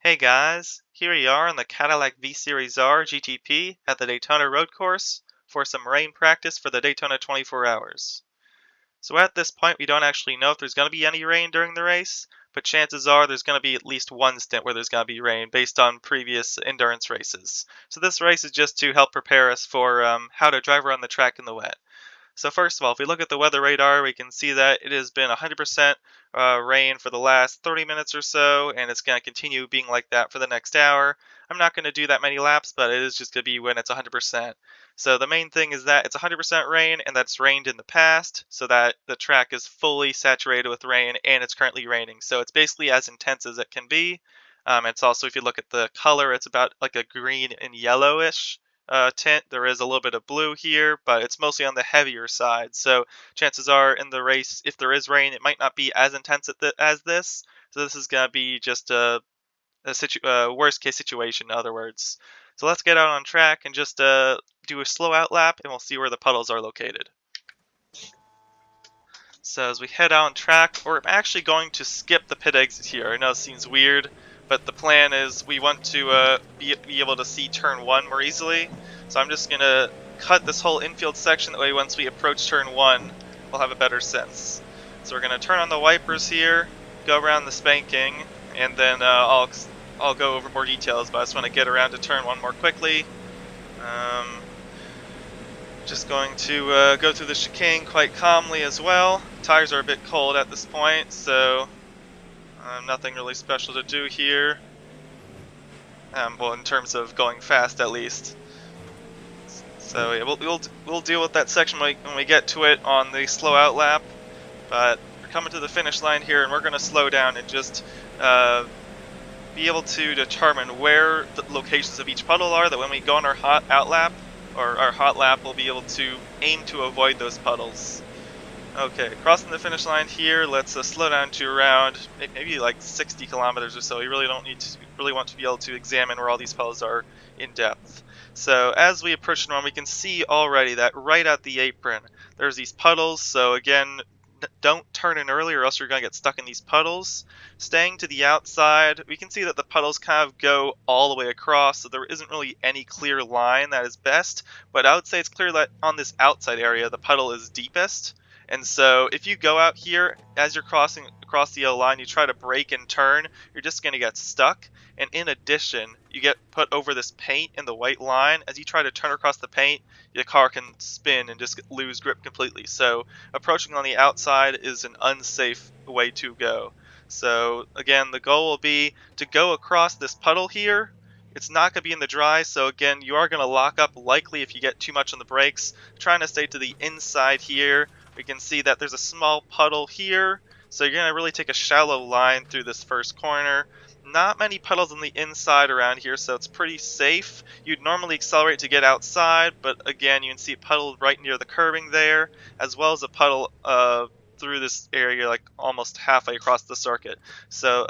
Hey guys, here we are on the Cadillac V-Series R GTP at the Daytona road course for some rain practice for the Daytona 24 hours. So at this point we don't actually know if there's going to be any rain during the race, but chances are there's going to be at least one stint where there's going to be rain based on previous endurance races. So this race is just to help prepare us for how to drive around the track in the wet. So first of all, if we look at the weather radar, we can see that it has been 100% rain for the last 30 minutes or so, and it's going to continue being like that for the next hour. I'm not going to do that many laps, but it is just going to be when it's 100%. So the main thing is that it's 100% rain, and that's rained in the past, so that the track is fully saturated with rain, and it's currently raining. So it's basically as intense as it can be. It's also, if you look at the color, it's about like a green and yellowish tint. There is a little bit of blue here, but it's mostly on the heavier side. So chances are in the race, if there is rain, it might not be as intense as this. So this is going to be just a worst case situation, in other words. So let's get out on track and just do a slow out lap, and we'll see where the puddles are located. So as we head out on track, we're actually going to skip the pit exit here. I know it seems weird, but the plan is we want to be able to see turn 1 more easily. So I'm just going to cut this whole infield section, that way once we approach turn 1, we'll have a better sense. So we're going to turn on the wipers here, go around the spanking, and then I'll go over more details, but I just want to get around to turn 1 more quickly. Just going to go through the chicane quite calmly as well. Tires are a bit cold at this point, so nothing really special to do here. Well, in terms of going fast, at least. So yeah, we'll deal with that section when we get to it on the slow out lap. But we're coming to the finish line here, and we're going to slow down and just be able to determine where the locations of each puddle are. That when we go on our hot out lap, or our hot lap, we'll be able to aim to avoid those puddles. Okay, crossing the finish line here. Let's slow down to around maybe like 60 kilometers or so. We really want to be able to examine where all these puddles are in depth. So as we approach the one, we can see already that right at the apron there's these puddles. So again, don't turn in early or else you're going to get stuck in these puddles. Staying to the outside, we can see that the puddles kind of go all the way across, so there isn't really any clear line that is best, but I would say it's clear that on this outside area the puddle is deepest. And so if you go out here, as you're crossing across the yellow line, you try to brake and turn, you're just going to get stuck. And in addition, you get put over this paint in the white line. As you try to turn across the paint, your car can spin and just lose grip completely. So approaching on the outside is an unsafe way to go. So again, the goal will be to go across this puddle here. It's not going to be in the dry, so again, you are going to lock up likely if you get too much on the brakes. Trying to stay to the inside here. We can see that there's a small puddle here, so you're going to really take a shallow line through this first corner. Not many puddles on the inside around here, so it's pretty safe. You'd normally accelerate to get outside, but again, you can see a puddle right near the curbing there, as well as a puddle through this area, like almost halfway across the circuit. So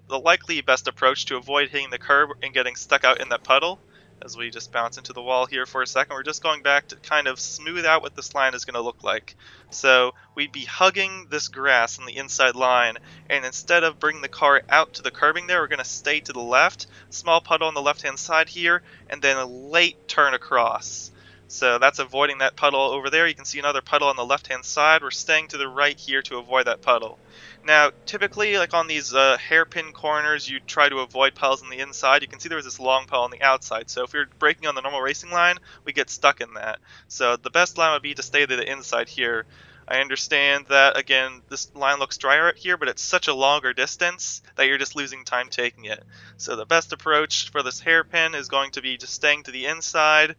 the likely best approach to avoid hitting the curb and getting stuck out in that puddle, as we just bounce into the wall here for a second, we're just going back to kind of smooth out what this line is going to look like. So we'd be hugging this grass on the inside line, and instead of bringing the car out to the curbing there, we're going to stay to the left, small puddle on the left hand side here, and then a late turn across. So that's avoiding that puddle over there. You can see another puddle on the left hand side. We're staying to the right here to avoid that puddle. Now, typically, like on these hairpin corners, you try to avoid puddles on the inside. You can see there was this long puddle on the outside. So if you're braking on the normal racing line, we get stuck in that. So the best line would be to stay to the inside here. I understand that, again, this line looks drier here, but it's such a longer distance that you're just losing time taking it. So the best approach for this hairpin is going to be just staying to the inside,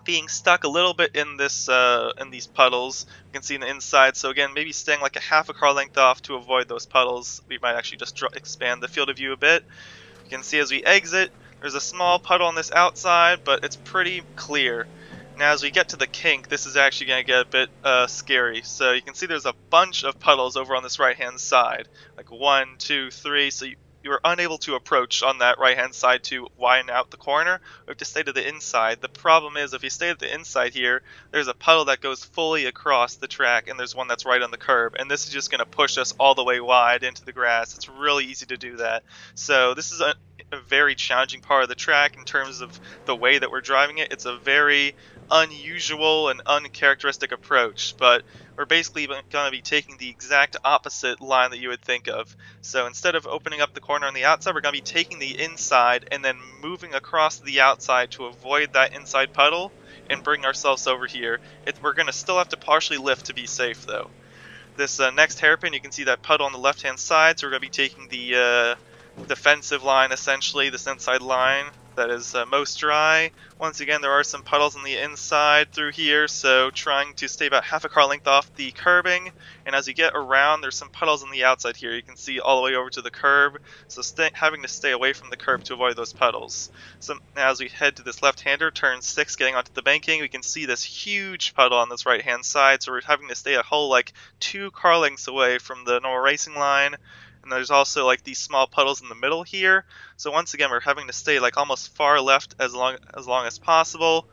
being stuck a little bit in this in these puddles. You can see in the inside, so again, maybe staying like a half a car length off to avoid those puddles. We might actually just expand the field of view a bit. You can see as we exit, there's a small puddle on this outside, but it's pretty clear. Now as we get to the kink, this is actually going to get a bit scary. So you can see there's a bunch of puddles over on this right hand side, like 1, 2, 3, so you're unable to approach on that right hand side to widen out the corner. We have to stay to the inside. The problem is if you stay at the inside here, there's a puddle that goes fully across the track, and there's one that's right on the curb, and this is just going to push us all the way wide into the grass. It's really easy to do that. So this is a very challenging part of the track in terms of the way that we're driving it. It's a very unusual and uncharacteristic approach, but we're basically going to be taking the exact opposite line that you would think of. So instead of opening up the corner on the outside, we're going to be taking the inside and then moving across the outside to avoid that inside puddle and bring ourselves over here. We're going to still have to partially lift to be safe though. This next hairpin, you can see that puddle on the left hand side, so we're going to be taking the defensive line, essentially, this inside line that is most dry. Once again, there are some puddles on the inside through here, so trying to stay about half a car length off the curbing. And as you get around, there's some puddles on the outside here. You can see all the way over to the curb, so having to stay away from the curb to avoid those puddles. So now as we head to this left-hander, turn 6, getting onto the banking, we can see this huge puddle on this right-hand side, so we're having to stay a whole like 2 car lengths away from the normal racing line. And there's also like these small puddles in the middle here. So once again, we're having to stay like almost far left as long as possible.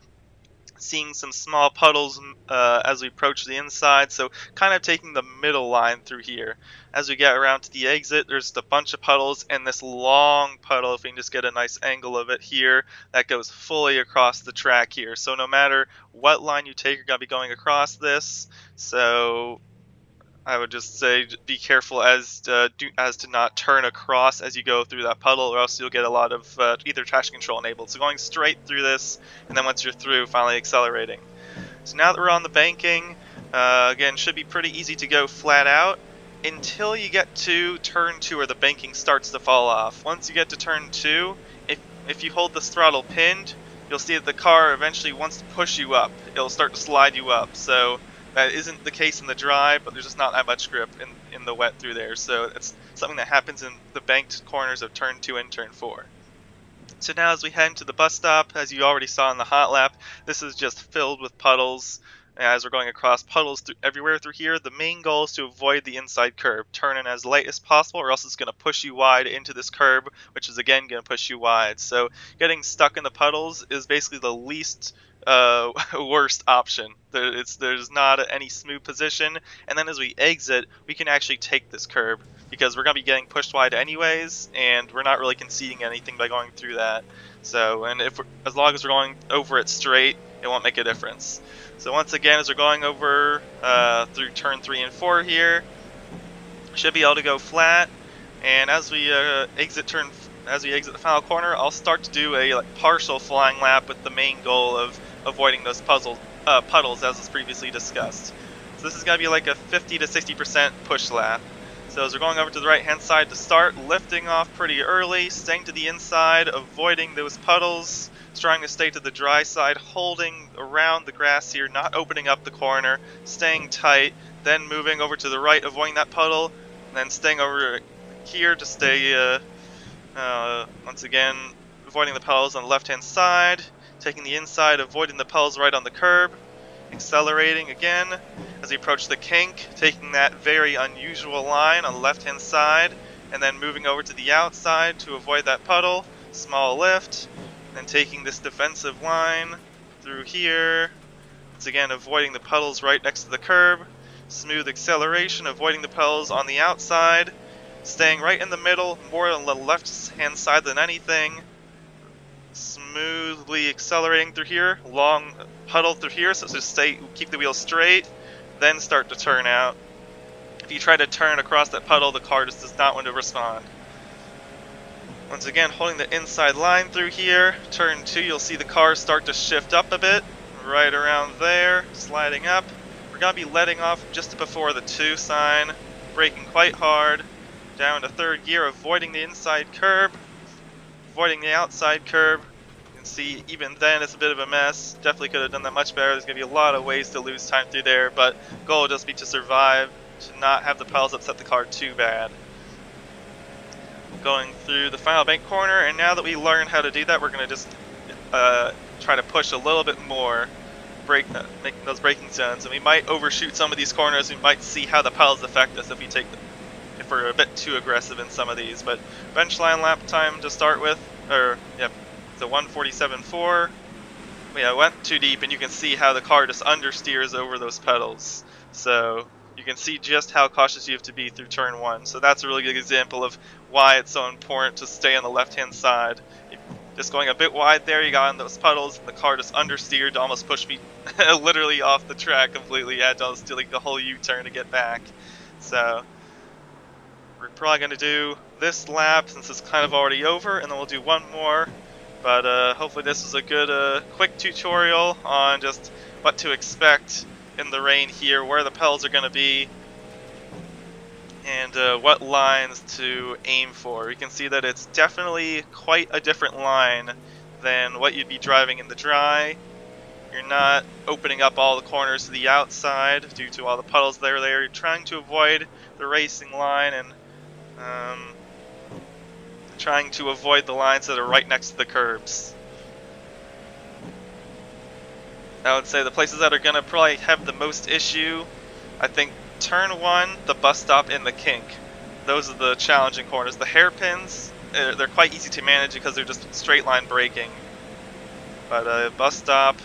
Seeing some small puddles as we approach the inside, so kind of taking the middle line through here. As we get around to the exit, there's just a bunch of puddles and this long puddle, if we can just get a nice angle of it here, that goes fully across the track here. So no matter what line you take, you're going to be going across this. So I would just say be careful as to not turn across as you go through that puddle, or else you'll get a lot of either traction control enabled. So going straight through this, and then once you're through, finally accelerating. So now that we're on the banking, again, should be pretty easy to go flat out until you get to turn 2 where the banking starts to fall off. Once you get to turn 2, if you hold this throttle pinned, you'll see that the car eventually wants to push you up. It'll start to slide you up. So that isn't the case in the dry, but there's just not that much grip in the wet through there. So it's something that happens in the banked corners of turn 2 and turn 4. So now as we head into the bus stop, as you already saw in the hot lap, this is just filled with puddles. As we're going across puddles everywhere through here, the main goal is to avoid the inside curb. Turn in as late as possible, or else it's going to push you wide into this curb, which is again going to push you wide. So getting stuck in the puddles is basically the least worst option. There's not any smooth position, and then as we exit, we can actually take this curb because we're going to be getting pushed wide anyways, and we're not really conceding anything by going through that. So, and as long as we're going over it straight, it won't make a difference. So once again, as we're going over through turn 3 and 4 here, should be able to go flat. And as we exit the final corner, I'll start to do a partial flying lap with the main goal of avoiding those puddles as was previously discussed. So this is going to be like a 50 to 60% push lap. So as we're going over to the right hand side to start, lifting off pretty early, staying to the inside, avoiding those puddles, trying to stay to the dry side, holding around the grass here, not opening up the corner, staying tight, then moving over to the right, avoiding that puddle, and then staying over here to stay, once again, avoiding the puddles on the left hand side, taking the inside, avoiding the puddles right on the curb, accelerating again as we approach the kink, taking that very unusual line on the left hand side, and then moving over to the outside to avoid that puddle, small lift, and taking this defensive line through here, once again avoiding the puddles right next to the curb, smooth acceleration, avoiding the puddles on the outside, staying right in the middle, more on the left hand side than anything, smoothly accelerating through here, long puddle through here, so just keep the wheel straight, then start to turn out. If you try to turn across that puddle, the car just does not want to respond. Once again, holding the inside line through here, turn 2, you'll see the car start to shift up a bit, right around there, sliding up. We're going to be letting off just before the 2 sign, braking quite hard, down to 3rd gear, avoiding the inside curb, avoiding the outside curb. You can see even then it's a bit of a mess, definitely could have done that much better. There's going to be a lot of ways to lose time through there, but goal will just be to survive, to not have the pedals upset the car too bad. Going through the final bank corner, and now that we learned how to do that, we're going to just try to push a little bit more, making those braking zones, and we might overshoot some of these corners. We might see how the pedals affect us if we're a bit too aggressive in some of these. But bench line lap time to start with, it's a 1:47.4. Yeah, went too deep, and you can see how the car just understeers over those pedals. So you can see just how cautious you have to be through turn 1. So that's a really good example of why it's so important to stay on the left-hand side. Just going a bit wide there, you got in those puddles, and the car just understeered to almost push me literally off the track completely. I had to almost do like a whole U-turn to get back. So we're probably going to do this lap since it's kind of already over, and then we'll do one more. But hopefully this was a good quick tutorial on just what to expect in the rain here, where the pedals are going to be, and what lines to aim for. You can see that it's definitely quite a different line than what you'd be driving in the dry. You're not opening up all the corners to the outside due to all the puddles that are there. You're trying to avoid the racing line and trying to avoid the lines that are right next to the curbs. I would say the places that are going to probably have the most issue, I think turn 1, the bus stop, and the kink. Those are the challenging corners. The hairpins, they're quite easy to manage because they're just straight line braking. But bus stop,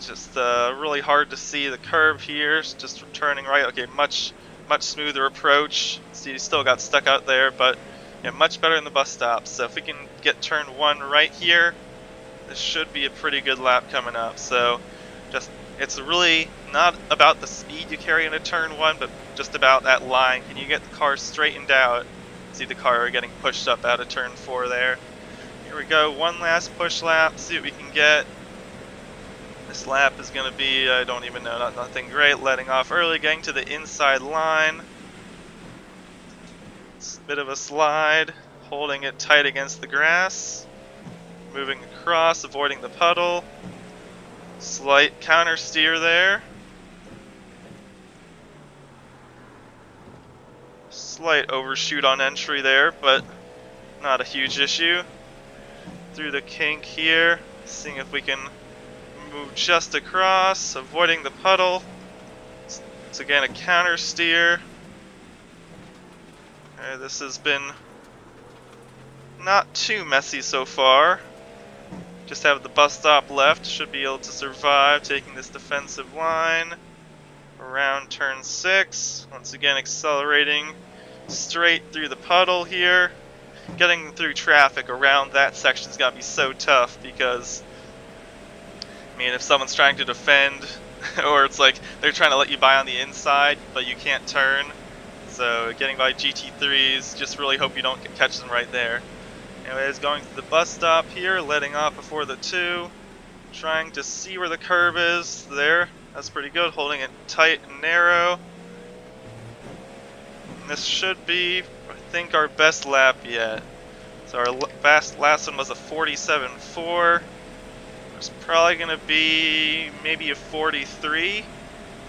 just really hard to see the curve here. Just turning right. Okay, much smoother approach. See, you still got stuck out there, but yeah, much better than the bus stop. So if we can get turn 1 right here, this should be a pretty good lap coming up. So it's really not about the speed you carry in a turn 1, but just about that line. Can you get the car straightened out? See the car getting pushed up out of turn 4 there. Here we go, one last push lap, see what we can get. This lap is going to be, I don't even know, nothing great. Letting off early, getting to the inside line. It's a bit of a slide, holding it tight against the grass. Moving across, avoiding the puddle. Slight counter steer there. Slight overshoot on entry there, but not a huge issue. Through the kink here, seeing if we can move just across, avoiding the puddle. It's again a counter steer. This has been not too messy so far. Just have the bus stop left, should be able to survive taking this defensive line around turn 6. Once again accelerating straight through the puddle here. Getting through traffic around that section is going to be so tough because, I mean, if someone's trying to defend or it's like they're trying to let you by on the inside but you can't turn, so getting by GT3s, just really hope you don't catch them right there. Anyways, going to the bus stop here, letting off before the 2, trying to see where the curve is there. That's pretty good, holding it tight and narrow. And this should be, I think, our best lap yet. So our last one was a 47.4. There's probably going to be maybe a 43.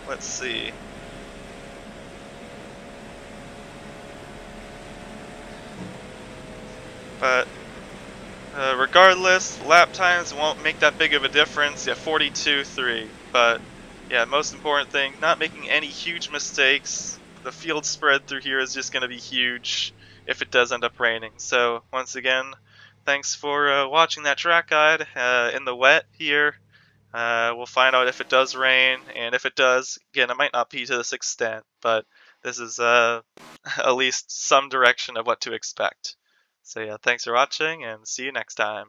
Let's see. But regardless, lap times won't make that big of a difference. Yeah, 42.3. But yeah, most important thing, not making any huge mistakes. The field spread through here is just going to be huge if it does end up raining. So once again, thanks for watching that track guide in the wet here. We'll find out if it does rain, and if it does, again, it might not be to this extent, but this is at least some direction of what to expect. So yeah, thanks for watching, and see you next time.